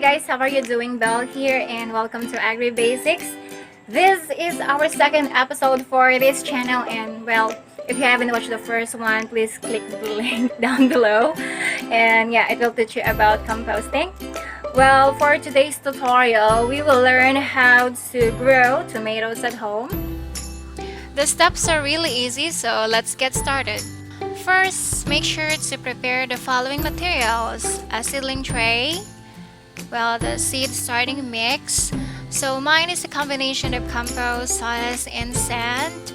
guys, how are you doing? Belle here and welcome to Agri Basics. This is our second episode for this channel and well, if you haven't watched the first one, please click the link down below. And yeah, it will teach you about composting. Well, for today's tutorial, we will learn how to grow tomatoes at home. The steps are really easy, so let's get started. First, make sure to prepare the following materials: a seedling tray, the seed starting mix. So mine is a combination of compost, sawdust, and sand.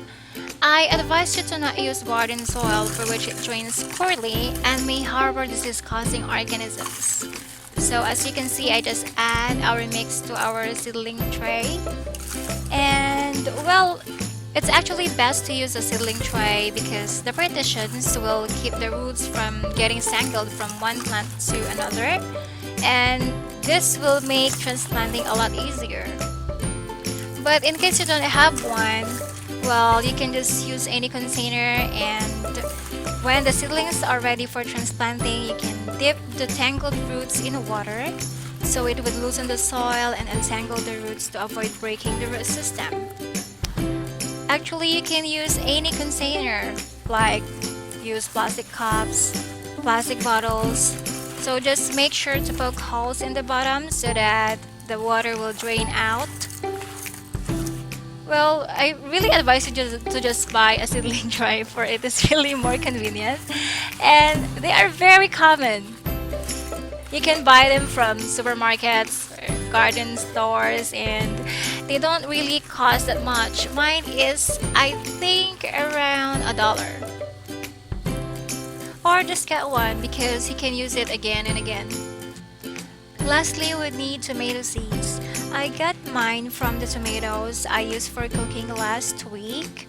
I advise you to not use garden soil for which it drains poorly and may harbor disease-causing organisms. So as you can see, I just add our mix to our seedling tray. And well, it's actually best to use a seedling tray because the partitions will keep the roots from getting tangled from one plant to another, and this will make transplanting a lot easier. But in case you don't have one, well, you can just use any container, and when the seedlings are ready for transplanting, you can dip the tangled roots in water so it would loosen the soil and untangle the roots to avoid breaking the root system. Actually, you can use any container, like use plastic cups, plastic bottles. So just make sure to poke holes in the bottom so that the water will drain out. Well, I really advise you to just buy a seedling tray, for it is really more convenient and they are very common. You can buy them from supermarkets or garden stores and they don't really cost that much. Mine is, I think, around $1. Or just get one because you can use it again and again. Lastly, we need tomato seeds. I got mine from the tomatoes I used for cooking last week,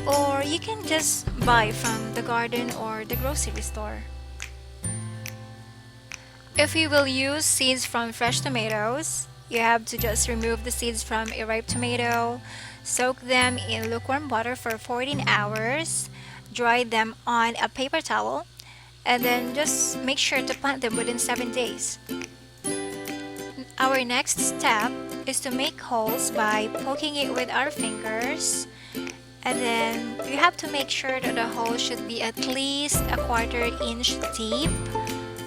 or you can just buy from the garden or the grocery store. If you will use seeds from fresh tomatoes, you have to just remove the seeds from a ripe tomato, soak them in lukewarm water for 14 hours, dry them on a paper towel, and then just make sure to plant them within 7 days. Our next step is to make holes by poking it with our fingers, and then you have to make sure that the hole should be at least a 1/4 inch deep.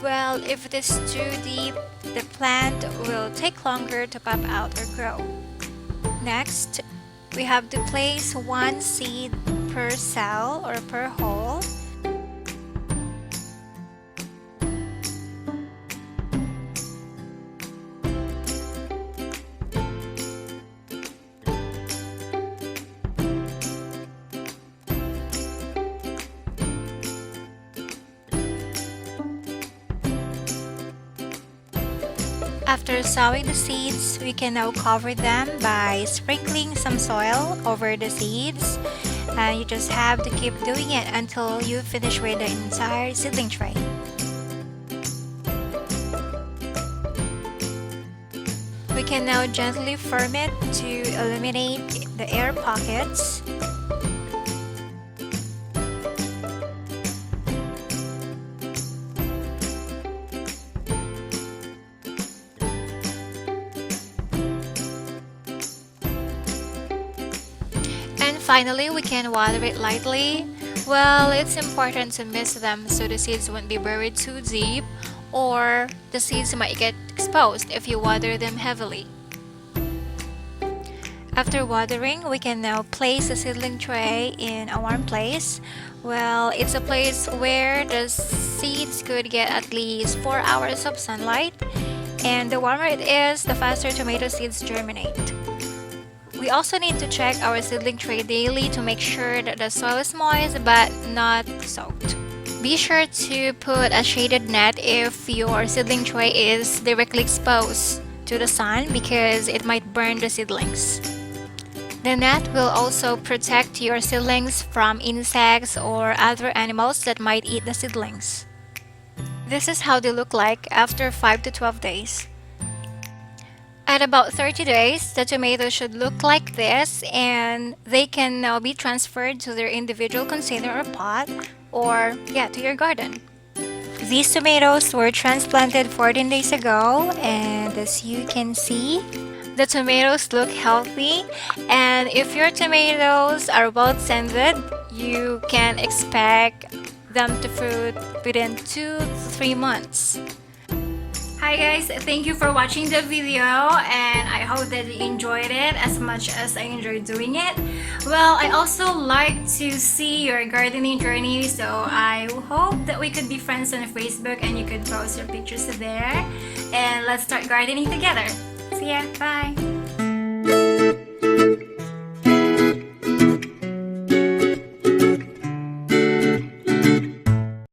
Well, if it is too deep, the plant will take longer to pop out or grow. Next, we have to place one seed per cell or per hole. After sowing the seeds, we can now cover them by sprinkling some soil over the seeds. And you just have to keep doing it until you finish with the entire seedling tray. We can now gently firm it to eliminate the air pockets. Finally, we can water it lightly. Well, it's important to mist them so the seeds won't be buried too deep, or the seeds might get exposed if you water them heavily. After watering, we can now place the seedling tray in a warm place. Well, it's a place where the seeds could get at least 4 hours of sunlight, and the warmer it is, the faster tomato seeds germinate. We also need to check our seedling tray daily to make sure that the soil is moist but not soaked. Be sure to put a shaded net if your seedling tray is directly exposed to the sun because it might burn the seedlings. The net will also protect your seedlings from insects or other animals that might eat the seedlings. This is how they look like after 5 to 12 days. At about 30 days, the tomatoes should look like this, and they can now be transferred to their individual container or pot, or to your garden. These tomatoes were transplanted 14 days ago, and as you can see, the tomatoes look healthy. And if your tomatoes are well tended, you can expect them to fruit within 2 to 3 months. Hi guys, thank you for watching the video, and I hope that you enjoyed it as much as I enjoyed doing it. Well, I also like to see your gardening journey, so I hope that we could be friends on Facebook and you could post your pictures there, and let's start gardening together. See ya, bye!